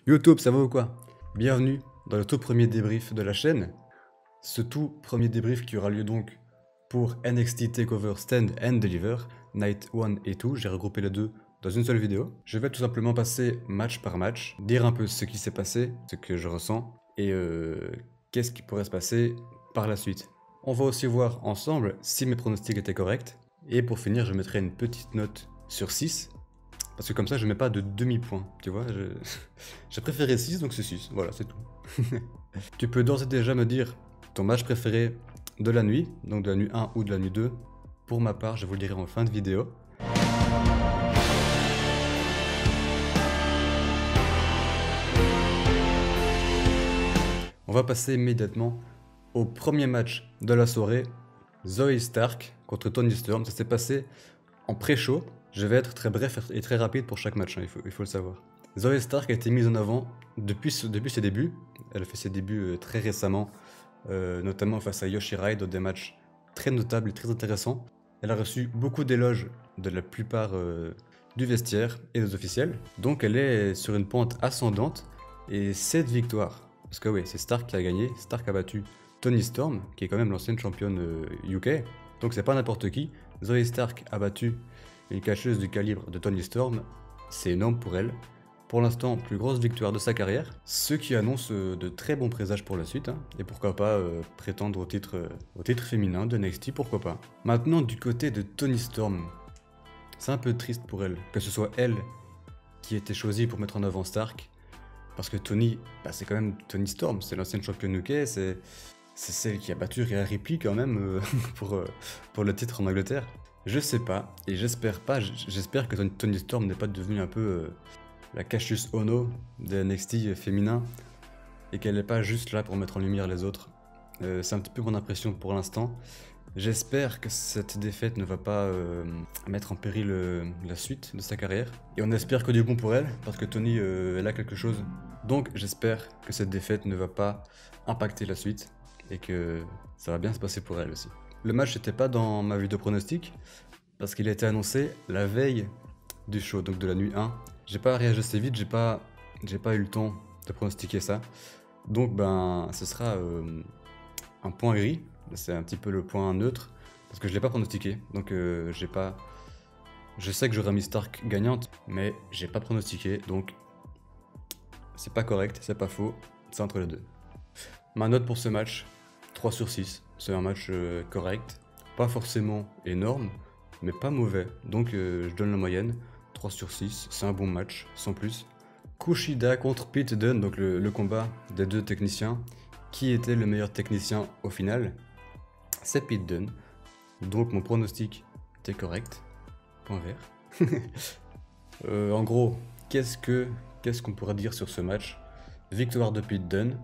YouTube, ça va ou quoi? Bienvenue dans le tout premier débrief de la chaîne. Ce tout premier débrief qui aura lieu donc pour NXT TakeOver Stand and Deliver, Night 1 et 2. J'ai regroupé les deux dans une seule vidéo. Je vais tout simplement passer match par match, dire un peu ce qui s'est passé, ce que je ressens et qu'est-ce qui pourrait se passer par la suite. On va aussi voir ensemble si mes pronostics étaient corrects. Et pour finir, je mettrai une petite note sur 6. Parce que comme ça, je mets pas de demi-point, tu vois. J'ai préféré 6, donc c'est 6. Voilà, c'est tout. Tu peux d'ores et déjà me dire ton match préféré de la nuit, donc de la nuit 1 ou de la nuit 2. Pour ma part, je vous le dirai en fin de vidéo. On va passer immédiatement au premier match de la soirée. Zoey Stark contre Toni Storm. Ça s'est passé en pré-show. Je vais être très bref et très rapide pour chaque match, hein, il faut le savoir. Zoey Stark a été mise en avant depuis ses débuts. Elle a fait ses débuts très récemment, notamment face à Yoshirai dans des matchs très notables et très intéressants. Elle a reçu beaucoup d'éloges de la plupart du vestiaire et des officiels. Donc elle est sur une pente ascendante et 7 victoires. Parce que oui, c'est Stark qui a gagné. Stark a battu Toni Storm, qui est quand même l'ancienne championne UK. Donc c'est pas n'importe qui. Zoey Stark a battu une catcheuse du calibre de Toni Storm, c'est énorme pour elle. Pour l'instant, plus grosse victoire de sa carrière, ce qui annonce de très bons présages pour la suite, hein. Et pourquoi pas prétendre au titre féminin de NXT, pourquoi pas. Maintenant, du côté de Toni Storm, c'est un peu triste pour elle, que ce soit elle qui ait été choisie pour mettre en avant Stark, parce que Toni, c'est quand même Toni Storm, c'est l'ancienne championne UK, c'est celle qui a battu Rhea Ripley quand même pour le titre en Angleterre. Je sais pas, et j'espère pas, j'espère que Toni Storm n'est pas devenue un peu la Cassius Ohno des NXT féminins, et qu'elle n'est pas juste là pour mettre en lumière les autres. C'est un petit peu mon impression pour l'instant. J'espère que cette défaite ne va pas mettre en péril la suite de sa carrière. Et on espère que du bon pour elle, parce que Toni, elle a quelque chose. Donc j'espère que cette défaite ne va pas impacter la suite, et que ça va bien se passer pour elle aussi. Le match n'était pas dans ma vidéo pronostic, parce qu'il a été annoncé la veille du show, donc de la nuit 1. J'ai pas réagi assez vite, j'ai pas eu le temps de pronostiquer ça. Donc ce sera un point gris, c'est un petit peu le point neutre, parce que je l'ai pas pronostiqué. Donc je sais que j'aurais mis Stark gagnante, mais j'ai pas pronostiqué, donc c'est pas correct, c'est pas faux, c'est entre les deux. Ma note pour ce match, 3 sur 6. C'est un match correct, pas forcément énorme, mais pas mauvais. Donc je donne la moyenne, 3 sur 6, c'est un bon match, sans plus. Kushida contre Pete Dunne, donc le combat des deux techniciens. Qui était le meilleur technicien au final? C'est Pete Dunne. Donc mon pronostic était correct. Point vert. En gros, qu'est-ce qu'on pourrait dire sur ce match? Victoire de Pete Dunne.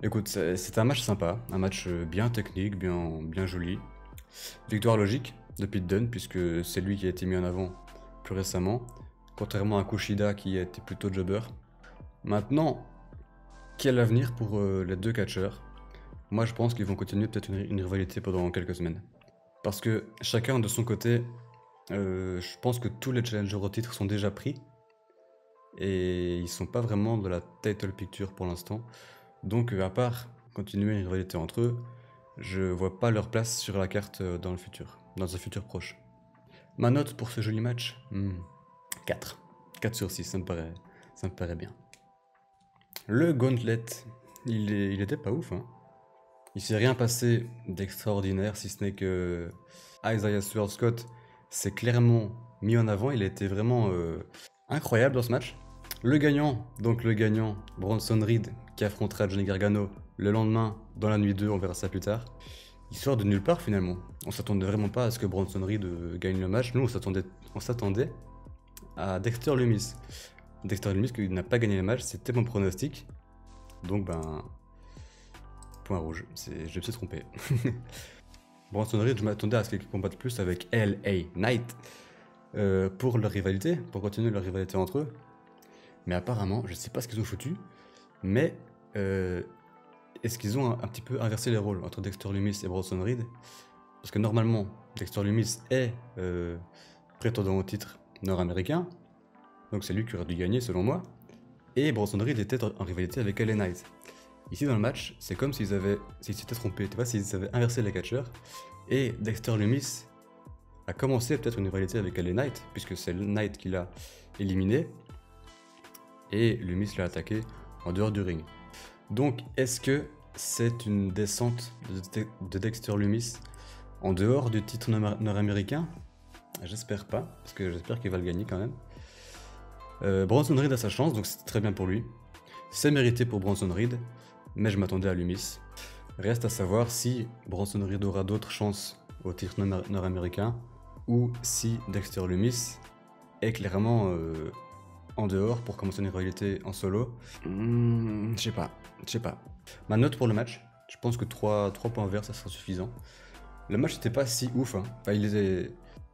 Écoute, c'est un match sympa, un match bien technique, bien joli. Victoire logique de Pete Dunne, puisque c'est lui qui a été mis en avant plus récemment, contrairement à Kushida qui était plutôt jobber. Maintenant, quel avenir pour les deux catcheurs? Moi je pense qu'ils vont continuer peut-être une rivalité pendant quelques semaines. Parce que chacun de son côté, je pense que tous les challengers au titre sont déjà pris. Et ils sont pas vraiment de la title picture pour l'instant. Donc à part continuer une rivalité entre eux, je vois pas leur place sur la carte dans le futur, dans un futur proche. Ma note pour ce joli match, 4. 4 sur 6, ça me paraît bien. Le gauntlet, il était pas ouf, hein. Il s'est rien passé d'extraordinaire, si ce n'est que Isaiah Swerve Scott s'est clairement mis en avant, il a été vraiment incroyable dans ce match. Le gagnant, Bronson Reed, qui affrontera Johnny Gargano le lendemain dans la nuit 2, on verra ça plus tard. Il sort de nulle part finalement. On s'attendait vraiment pas à ce que Bronson Reed gagne le match. Nous, on s'attendait à Dexter Lumis. Dexter Lumis qui n'a pas gagné le match, c'était mon pronostic. Donc point rouge, je me suis trompé. Bronson Reed, je m'attendais à ce qu'il combatte plus avec LA Knight pour leur rivalité, pour continuer leur rivalité entre eux. Mais apparemment, je sais pas ce qu'ils ont foutu, mais est-ce qu'ils ont un petit peu inversé les rôles entre Dexter Lumis et Bronson Reed? Parce que normalement, Dexter Lumis est prétendant au titre nord-américain, donc c'est lui qui aurait dû gagner selon moi. et Bronson Reed était en rivalité avec LA Knight. Ici dans le match, c'est comme s'ils s'étaient trompés, tu vois, s'ils avaient inversé les catcheurs, et Dexter Lumis a commencé peut-être une rivalité avec LA Knight, puisque c'est Knight qui l'a éliminé, et Lumis l'a attaqué en dehors du ring. Donc, est-ce que c'est une descente de Dexter Lumis en dehors du titre nord-américain? J'espère pas, parce que j'espère qu'il va le gagner quand même. Bronson Reed a sa chance, donc c'est très bien pour lui. C'est mérité pour Bronson Reed, mais je m'attendais à Lumis. Reste à savoir si Bronson Reed aura d'autres chances au titre nord-américain, ou si Dexter Lumis est clairement en dehors pour commencer une rivalité en solo. Je sais pas. Ma note pour le match, je pense que 3 points verts, ça sera suffisant. Le match n'était pas si ouf, hein. Enfin, il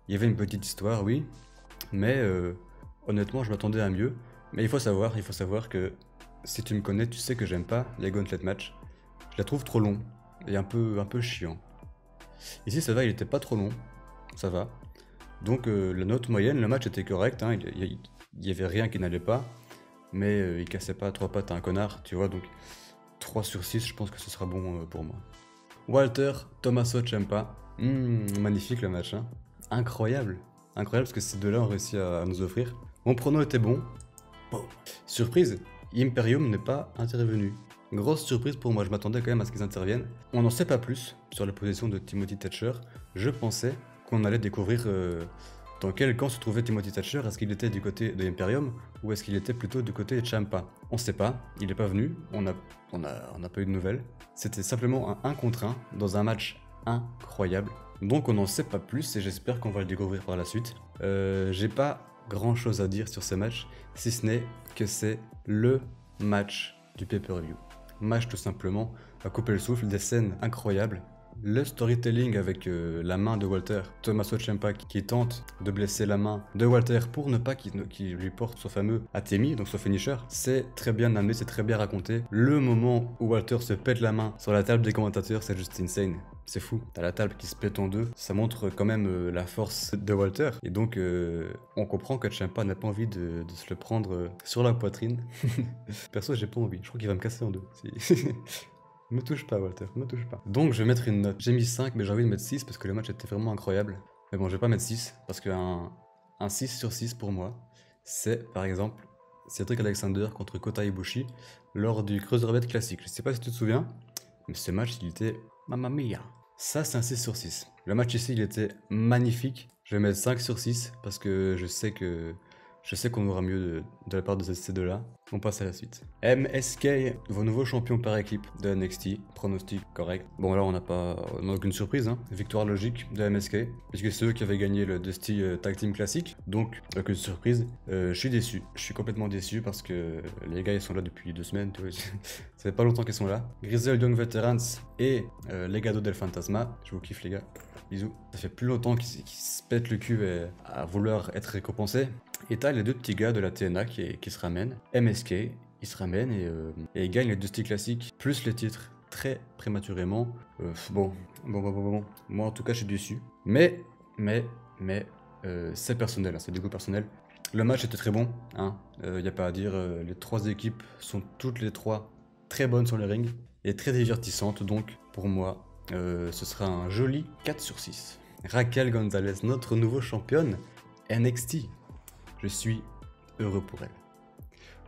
y avait une petite histoire, oui, mais honnêtement, je m'attendais à mieux. Mais il faut savoir que si tu me connais, tu sais que j'aime pas les gauntlet match. Je la trouve trop long et un peu chiant. Ici, ça va, il était pas trop long, ça va. Donc la note moyenne, le match était correct, hein, il y avait rien qui n'allait pas, mais il cassait pas 3 pattes à un connard, tu vois, donc 3 sur 6, je pense que ce sera bon pour moi. Walter Tommaso Ciampa, magnifique le match, hein. Incroyable parce que ces deux-là ont réussi à nous offrir. Mon prono était bon. Surprise, Imperium n'est pas intervenu. Grosse surprise pour moi, je m'attendais quand même à ce qu'ils interviennent. On n'en sait pas plus sur la position de Timothy Thatcher. Je pensais qu'on allait découvrir dans quel camp se trouvait Timothy Thatcher. Est-ce qu'il était du côté de Imperium ou est-ce qu'il était plutôt du côté de Ciampa? On sait pas, il n'est pas venu, on n'a pas eu de nouvelles. C'était simplement un 1 contre 1 dans un match incroyable. Donc on n'en sait pas plus et j'espère qu'on va le découvrir par la suite. J'ai pas grand chose à dire sur ce match, si ce n'est que c'est le match du pay-per-view. Match tout simplement à couper le souffle, des scènes incroyables. Le storytelling avec la main de Walter, Tommaso Ciampa qui tente de blesser la main de Walter pour ne pas qu'il lui porte son fameux Atemi, donc son finisher, c'est très bien amené, c'est très bien raconté. Le moment où Walter se pète la main sur la table des commentateurs, c'est juste insane. C'est fou, t'as la table qui se pète en deux, ça montre quand même la force de Walter, et donc on comprend que Ciampa n'a pas envie de se le prendre sur la poitrine. Perso, j'ai pas envie, je crois qu'il va me casser en deux. Me touche pas, Walter, me touche pas. Donc je vais mettre une note. J'ai mis 5, mais j'ai envie de mettre 6 parce que le match était vraiment incroyable. Mais bon, je vais pas mettre 6 parce qu'un 6 sur 6 pour moi, c'est par exemple Cedric Alexander contre Kota Ibushi lors du Cruiserweight classique. Je sais pas si tu te souviens, mais ce match, il était mamma mia. Ça, c'est un 6 sur 6. Le match ici, il était magnifique. Je vais mettre 5 sur 6 parce que je sais qu'on aura mieux de la part de ces deux-là. On passe à la suite. MSK, vos nouveaux champions par équipe de NXT. Pronostic correct. Bon, là, on n'a aucune surprise, hein. Victoire logique de MSK, puisque c'est eux qui avaient gagné le Dusty Tag Team Classic. Donc, aucune surprise. Je suis déçu. Je suis complètement déçu parce que les gars, ils sont là depuis 2 semaines. Tu vois. Ça fait pas longtemps qu'ils sont là. Grizzled Young Veterans et Legado del Fantasma. Je vous kiffe, les gars. Bisous. Ça fait plus longtemps qu'ils se pètent le cul à vouloir être récompensés. Et t'as les deux petits gars de la TNA qui se ramènent. MSK, ils se ramènent et ils gagnent les Dusty Classic, plus les titres très prématurément. Bon. Moi, en tout cas, je suis déçu. Mais, c'est personnel, hein, c'est des goûts personnels. Le match était très bon, hein. Y a pas à dire. Les 3 équipes sont toutes les 3 très bonnes sur le ring et très divertissantes. Donc, pour moi, ce sera un joli 4 sur 6. Raquel Gonzalez, notre nouveau championne NXT. Je suis heureux pour elle.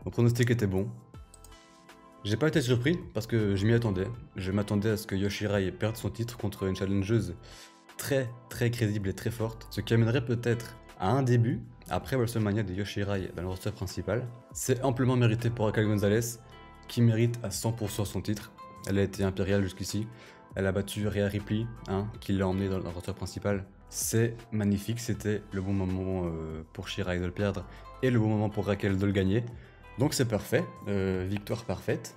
Mon pronostic était bon. J'ai pas été surpris parce que je m'y attendais. Je m'attendais à ce que Yoshirai perde son titre contre une challengeuse très crédible et très forte. Ce qui amènerait peut-être à un début, après WrestleMania de Yoshirai dans le roster principal. C'est amplement mérité pour Raquel Gonzalez, qui mérite à 100% son titre. Elle a été impériale jusqu'ici. Elle a battu Rhea Ripley, hein, qui l'a emmenée dans le roster principal. C'est magnifique, c'était le bon moment pour Shirai de le perdre et le bon moment pour Raquel de le gagner. Donc c'est parfait, victoire parfaite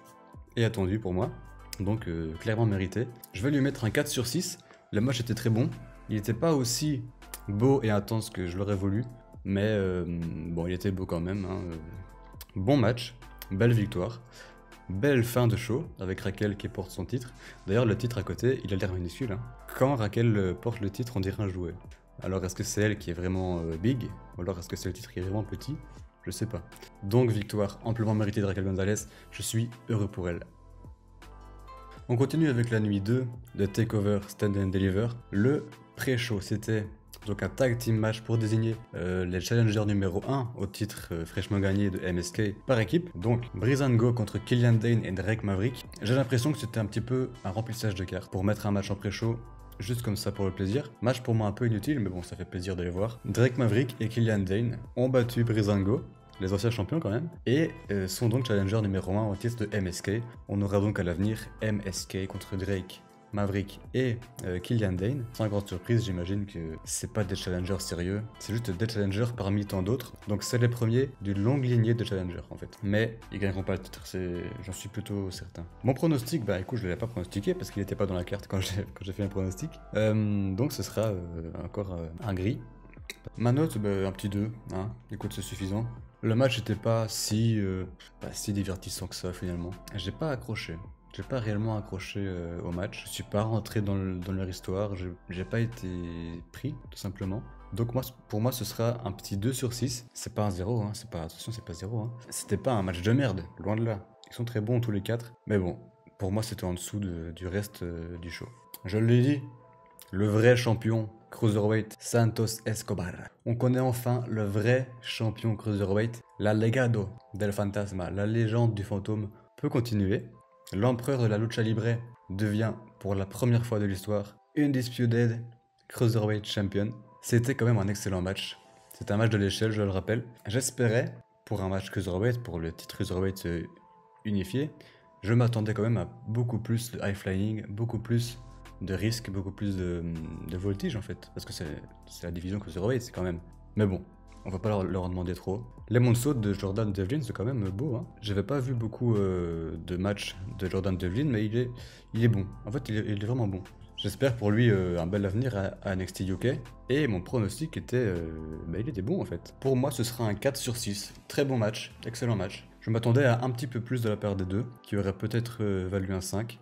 et attendue pour moi, donc clairement méritée. Je vais lui mettre un 4 sur 6, le match était très bon, il n'était pas aussi beau et intense que je l'aurais voulu, mais bon, il était beau quand même, hein. Bon match, belle victoire. Belle fin de show avec Raquel qui porte son titre. D'ailleurs, le titre à côté, il a l'air minuscule, hein. Quand Raquel porte le titre, on dirait un jouet. Alors, est-ce que c'est elle qui est vraiment big? Ou alors, est-ce que c'est le titre qui est vraiment petit? Je sais pas. Donc victoire amplement méritée de Raquel Gonzalez, je suis heureux pour elle. On continue avec la nuit 2 de TakeOver Stand and Deliver. Le pré-show, c'était donc un tag team match pour désigner les challengers numéro 1 au titre fraîchement gagné de MSK par équipe. Donc Breezango contre Killian Dain et Drake Maverick. J'ai l'impression que c'était un petit peu un remplissage de cartes pour mettre un match en pré-show. Juste comme ça pour le plaisir. Match pour moi un peu inutile, mais bon, ça fait plaisir de les voir. Drake Maverick et Killian Dain ont battu Breezango, les anciens champions quand même, et sont donc challenger numéro 1 au titre de MSK. On aura donc à l'avenir MSK contre Drake, Maverick et Killian Dain. Sans grande surprise, j'imagine que c'est pas des challengers sérieux, c'est juste des challengers parmi tant d'autres. Donc c'est les premiers d'une longue lignée de challengers en fait. Mais ils gagneront pas le titre, j'en suis plutôt certain. Mon pronostic, bah écoute, je l'avais pas pronostiqué parce qu'il était pas dans la carte quand j'ai fait un pronostic. Donc ce sera encore un gris. Ma note, bah, un petit 2, hein. Écoute, c'est suffisant. Le match n'était pas si divertissant que ça finalement. J'ai pas accroché. J'ai pas réellement accroché au match. Je suis pas rentré dans leur histoire. J'ai pas été pris, tout simplement. Donc pour moi, ce sera un petit 2 sur 6. C'est pas un 0, hein. Attention, c'est pas 0. Hein. C'était pas un match de merde, loin de là. Ils sont très bons tous les 4. Mais bon, pour moi, c'était en dessous du reste du show. Je l'ai dit, le vrai champion Cruiserweight, Santos Escobar. On connaît enfin le vrai champion Cruiserweight, la Legado del Fantasma, la légende du fantôme peut continuer. L'empereur de la lucha libre devient pour la première fois de l'histoire Undisputed Cruiserweight Champion. C'était quand même un excellent match. C'est un match de l'échelle, je le rappelle. J'espérais, pour un match Cruiserweight, pour le titre Cruiserweight unifié, je m'attendais quand même à beaucoup plus de high flying, beaucoup plus de risque, beaucoup plus de voltige en fait, parce que c'est la division Cruiserweight, c'est quand même. Mais bon, on va pas leur en demander trop. Les moonsaults de Jordan Devlin, c'est quand même beau, hein. J'avais pas vu beaucoup de matchs de Jordan Devlin, mais il est bon. En fait, il est vraiment bon. J'espère pour lui un bel avenir à NXT UK. Et mon pronostic était, il était bon en fait. Pour moi, ce sera un 4 sur 6. Très bon match, excellent match. Je m'attendais à un petit peu plus de la part des deux, qui aurait peut-être valu un 5.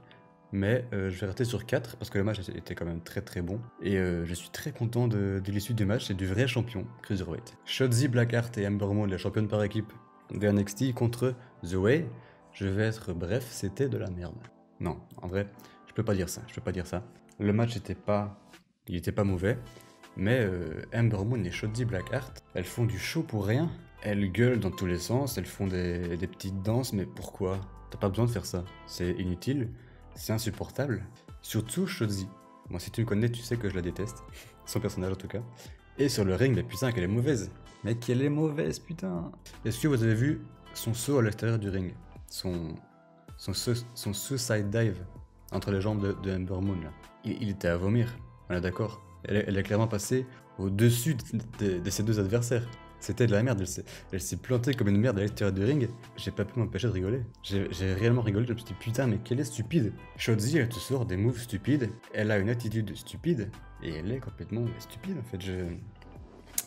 Mais je vais rester sur 4 parce que le match était quand même très très bon. Et je suis très content de l'issue du match et du vrai champion Cruiserweight. Shotzi Blackheart et Ember Moon, les championnes par équipe de NXT contre The Way. Je vais être bref, c'était de la merde. Non, en vrai, je peux pas dire ça. Le match était pas mauvais. Mais Ember Moon et Shotzi Blackheart, elles font du show pour rien. Elles gueulent dans tous les sens, elles font des petites danses, mais pourquoi? T'as pas besoin de faire ça. C'est inutile. C'est insupportable. Surtout Shotzi. Moi, si tu me connais, tu sais que je la déteste. Son personnage, en tout cas. Et sur le ring, mais putain, qu'elle est mauvaise. Mais qu'elle est mauvaise, putain. Est-ce que vous avez vu son saut à l'extérieur du ring? Son suicide dive entre les jambes de Ember Moon, là. Il était à vomir. On est d'accord. Elle est clairement passée au-dessus de ses deux adversaires. C'était de la merde, elle s'est plantée comme une merde à l'extérieur du ring. J'ai pas pu m'empêcher de rigoler. J'ai réellement rigolé, je me suis dit putain, mais qu'elle est stupide. Shotzi, elle te sort des moves stupides, elle a une attitude stupide, et elle est complètement stupide en fait.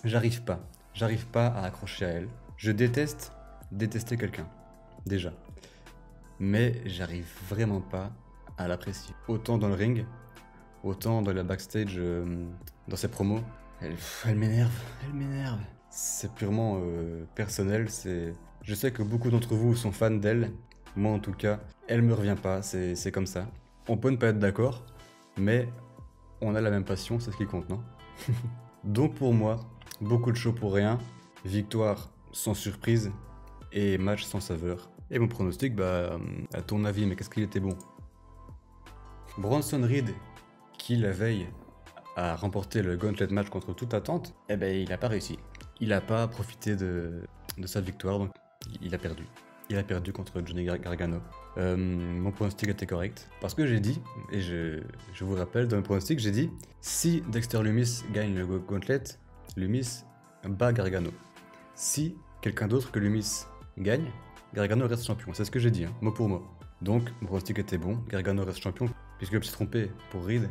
J'arrive pas à accrocher à elle. Je déteste détester quelqu'un, déjà. Mais j'arrive vraiment pas à l'apprécier. Autant dans le ring, autant dans la backstage, dans ses promos. Elle m'énerve. C'est purement personnel, je sais que beaucoup d'entre vous sont fans d'elle, moi en tout cas, elle me revient pas, c'est comme ça. On peut ne pas être d'accord, mais on a la même passion, c'est ce qui compte, non? Donc pour moi, beaucoup de show pour rien, victoire sans surprise et match sans saveur. Et mon pronostic, à ton avis, mais qu'est-ce qu'il était bon? Bronson Reed, qui la veille a remporté le Gauntlet match contre toute attente, il a pas réussi. Il n'a pas profité de sa victoire, donc il a perdu. Il a perdu contre Johnny Gargano. Mon pronostic était correct. Parce que j'ai dit, et je vous rappelle, dans mon pronostic, j'ai dit, si Dexter Lumis gagne le Gauntlet, Lumis bat Gargano. Si quelqu'un d'autre que Lumis gagne, Gargano reste champion. C'est ce que j'ai dit, hein, mot pour mot. Donc, mon pronostic était bon, Gargano reste champion, puisque je me suis trompé pour Reed.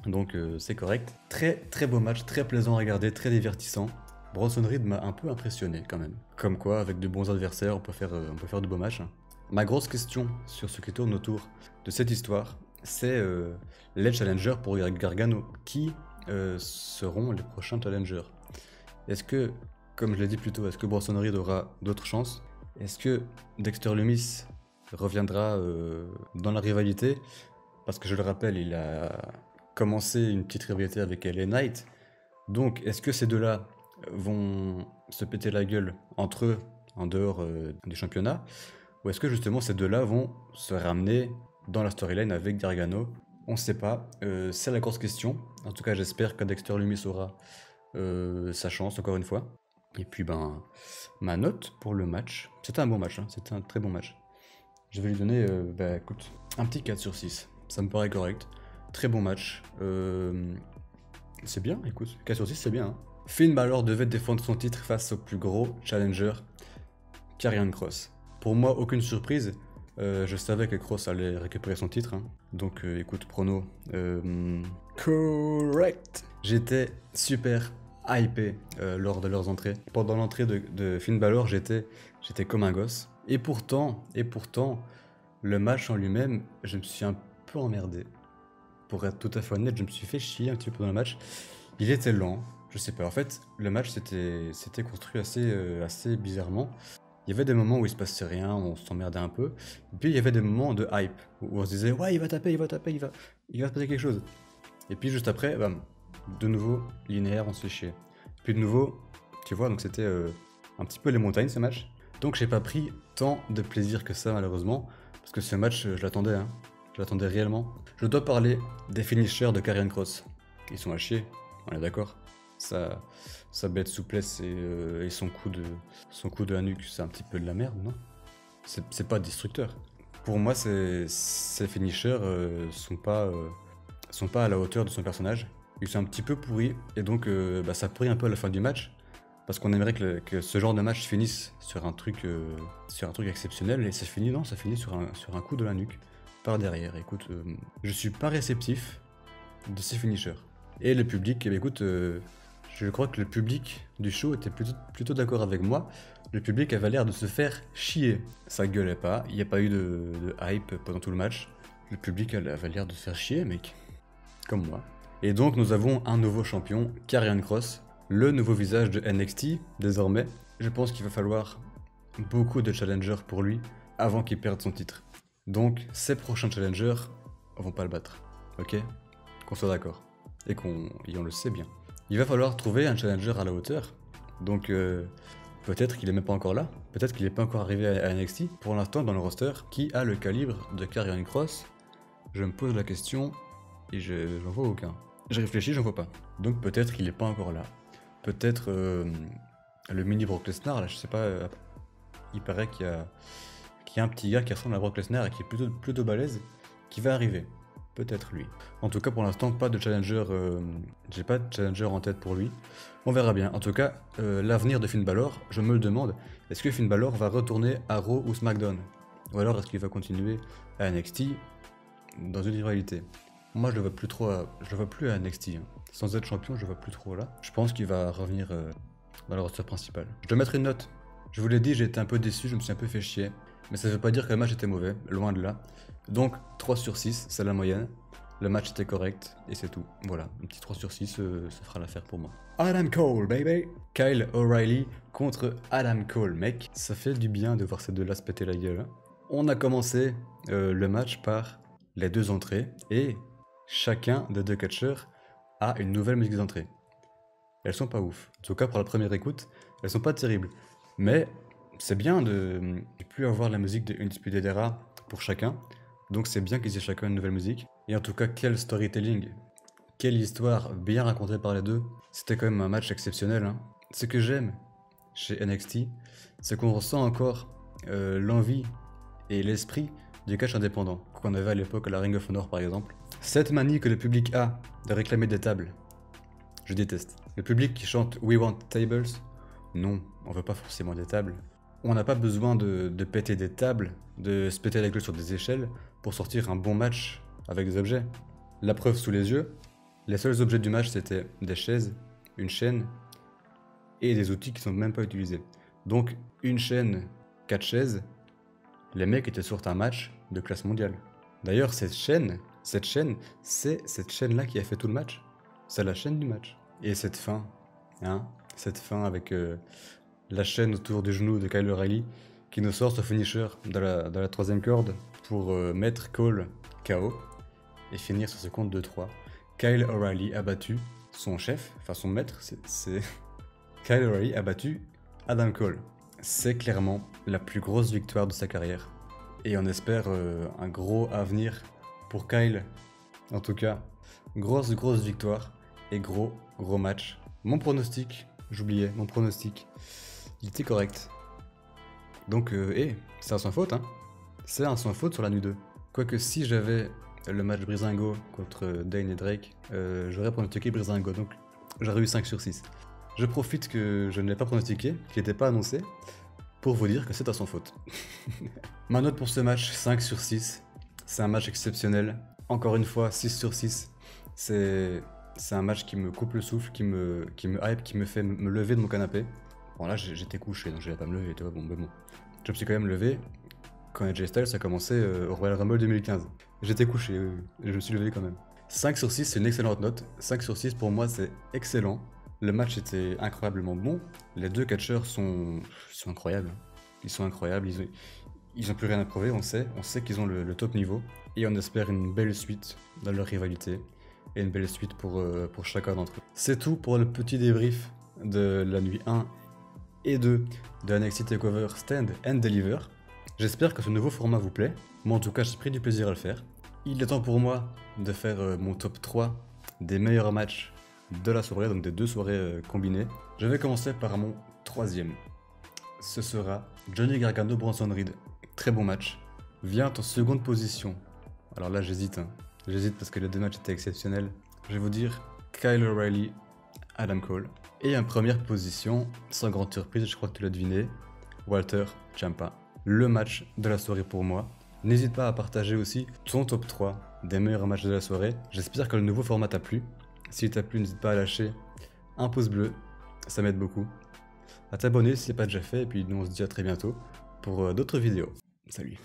Donc c'est correct. Très très beau match, très plaisant à regarder, très divertissant. Bronson Reed m'a un peu impressionné quand même. Comme quoi, avec de bons adversaires, on peut faire de beaux matchs. Hein. Ma grosse question sur ce qui tourne autour de cette histoire, c'est les challengers pour Gargano. Qui seront les prochains challengers? Est-ce que comme je l'ai dit plus tôt, est-ce que Bronson Reed aura d'autres chances? Est-ce que Dexter Lumis reviendra dans la rivalité? Parce que je le rappelle, il a commencé une petite rivalité avec LA Knight. Donc, est-ce que ces deux-là vont se péter la gueule entre eux en dehors du championnat? Ou est-ce que justement ces deux-là vont se ramener dans la storyline avec Gargano? On ne sait pas. C'est la grosse question. En tout cas, j'espère que Dexter Lumis aura sa chance encore une fois. Et puis, ma note pour le match. C'était un bon match, hein. C'était un très bon match. Je vais lui donner, écoute, un petit 4 sur 6. Ça me paraît correct. Très bon match. C'est bien, écoute. 4 sur 6, c'est bien. Hein. Finn Balor devait défendre son titre face au plus gros challenger, Karrion Kross. Pour moi, aucune surprise. Je savais que Kross allait récupérer son titre. Hein. Donc, écoute, prono. Correct. J'étais super hypé lors de leurs entrées. Pendant l'entrée de Finn Balor, j'étais comme un gosse. Et pourtant, le match en lui-même, je me suis un peu emmerdé. Pour être tout à fait honnête, je me suis fait chier un petit peu dans le match. Il était lent, je sais pas. En fait, le match s'était construit assez bizarrement. Il y avait des moments où il se passait rien, on s'emmerdait un peu. Et puis il y avait des moments de hype, où on se disait ouais, il va taper, il va se passer quelque chose. Et puis juste après, de nouveau, linéaire, on se fait chier. Puis de nouveau, tu vois, donc c'était un petit peu les montagnes ce match. Donc j'ai pas pris tant de plaisir que ça malheureusement, parce que ce match, je l'attendais, hein. Je l'attendais réellement. Je dois parler des finishers de Karrion Kross. Ils sont à chier, on est d'accord. Sa bête souplesse et son coup de la nuque, c'est un petit peu de la merde, non? C'est pas destructeur. Pour moi, ces finishers sont pas à la hauteur de son personnage. Ils sont un petit peu pourris, et donc ça pourrit un peu à la fin du match. Parce qu'on aimerait que ce genre de match finisse sur un truc exceptionnel, et ça finit sur un coup de la nuque, par derrière. Écoute, je suis pas réceptif de ces finishers. Et le public, écoute, je crois que le public du show était plutôt d'accord avec moi. Le public avait l'air de se faire chier. Ça gueulait pas, il n'y a pas eu de hype pendant tout le match. Le public avait l'air de se faire chier, mec. Comme moi. Et donc nous avons un nouveau champion, Karrion Kross, le nouveau visage de NXT, désormais. Je pense qu'il va falloir beaucoup de challengers pour lui avant qu'il perde son titre. Donc ces prochains challengers vont pas le battre, ok? Qu'on soit d'accord. Et on le sait bien. Il va falloir trouver un challenger à la hauteur. Donc peut-être qu'il est même pas encore là. Peut-être qu'il n'est pas encore arrivé à NXT. Pour l'instant, dans le roster, qui a le calibre de Karrion Kross? Je me pose la question et j'en vois aucun. Je réfléchis, j'en vois pas. Donc peut-être qu'il n'est pas encore là. Peut-être le mini Brock Lesnar, là, je sais pas. Il paraît qu'il y a un petit gars qui ressemble à Brock Lesnar et qui est plutôt balèze, qui va arriver. Peut-être lui. En tout cas, pour l'instant, pas de challenger. J'ai pas de challenger en tête pour lui. On verra bien. En tout cas, l'avenir de Finn Balor, je me le demande. Est-ce que Finn Balor va retourner à Raw ou SmackDown? Ou alors est-ce qu'il va continuer à NXT dans une rivalité? Moi, je le vois plus à NXT. Hein. Sans être champion, je le vois plus trop là. Je pense qu'il va revenir dans le roster principal. Je dois mettre une note. Je vous l'ai dit, j'ai été un peu déçu, je me suis un peu fait chier. Mais ça veut pas dire que le match était mauvais, loin de là. Donc 3 sur 6, c'est la moyenne. Le match était correct et c'est tout. Voilà, un petit 3 sur 6, ça fera l'affaire pour moi. Adam Cole, baby! Kyle O'Reilly contre Adam Cole, mec. Ça fait du bien de voir ces deux-là se péter la gueule. Hein. On a commencé le match par les deux entrées et chacun des deux catcheurs a une nouvelle musique d'entrée. Elles sont pas ouf. En tout cas, pour la première écoute, elles sont pas terribles. Mais c'est bien de ne plus avoir la musique de Undisputed Era pour chacun. Donc c'est bien qu'ils aient chacun une nouvelle musique. Et en tout cas, quel storytelling. Quelle histoire bien racontée par les deux. C'était quand même un match exceptionnel. Hein. Ce que j'aime chez NXT, c'est qu'on ressent encore l'envie et l'esprit du catch indépendant qu'on avait à l'époque à la Ring of Honor par exemple. Cette manie que le public a de réclamer des tables, je déteste. Le public qui chante We Want Tables, non, on veut pas forcément des tables. On n'a pas besoin de péter des tables, de se péter la gueule sur des échelles pour sortir un bon match avec des objets. La preuve sous les yeux, les seuls objets du match c'était des chaises, une chaîne et des outils qui sont même pas utilisés. Donc une chaîne, 4 chaises, les mecs étaient sur un match de classe mondiale. D'ailleurs c'est cette chaîne-là qui a fait tout le match. C'est la chaîne du match. Et cette fin, hein, cette fin avec la chaîne autour du genou de Kyle O'Reilly qui nous sort ce finisher dans la troisième corde pour mettre Cole KO et finir sur ce compte 2-3. Kyle O'Reilly a battu son chef, enfin son maître, c'est Kyle O'Reilly a battu Adam Cole. C'est clairement la plus grosse victoire de sa carrière. Et on espère un gros avenir pour Kyle. En tout cas, grosse victoire et gros match. Mon pronostic, j'oubliais, mon pronostic, il était correct. Donc, c'est un sans faute, hein. C'est un sans faute sur la nuit 2. Quoique si j'avais le match Breezango contre Dane et Drake, j'aurais pronostiqué Breezango, donc j'aurais eu 5 sur 6. Je profite que je ne l'ai pas pronostiqué, qu'il n'était pas annoncé, pour vous dire que c'est à son faute. Ma note pour ce match, 5 sur 6. C'est un match exceptionnel. Encore une fois, 6 sur 6. C'est un match qui me coupe le souffle, qui me hype, qui me fait me lever de mon canapé. Bon là j'étais couché, donc je n'allais pas me lever, tu vois, bon, mais bon. Je me suis quand même levé quand AJ Styles a commencé au Royal Rumble 2015. J'étais couché, et je me suis levé quand même. 5 sur 6, c'est une excellente note. 5 sur 6 pour moi, c'est excellent. Le match était incroyablement bon. Les deux catcheurs sont incroyables. Ils sont incroyables, ils ont plus rien à prouver, on sait qu'ils ont le top niveau. Et on espère une belle suite dans leur rivalité. Et une belle suite pour chacun d'entre eux. C'est tout pour le petit débrief de la nuit 1 et 2 de NXT TakeOver Stand and Deliver. J'espère que ce nouveau format vous plaît. Moi en tout cas j'ai pris du plaisir à le faire. Il est temps pour moi de faire mon top 3 des meilleurs matchs de la soirée, donc des 2 soirées combinées. Je vais commencer par mon troisième. Ce sera Johnny Gargano Bronson Reed. Très bon match. Vient en seconde position. Alors là j'hésite, hein. J'hésite parce que les deux matchs étaient exceptionnels. Je vais vous dire Kyle O'Reilly, Adam Cole. Et en première position, sans grande surprise, je crois que tu l'as deviné, Walter Ciampa. Le match de la soirée pour moi. N'hésite pas à partager aussi ton top 3 des meilleurs matchs de la soirée. J'espère que le nouveau format t'a plu. S'il t'a plu, n'hésite pas à lâcher un pouce bleu, ça m'aide beaucoup. À t'abonner si ce n'est pas déjà fait, et puis nous on se dit à très bientôt pour d'autres vidéos. Salut.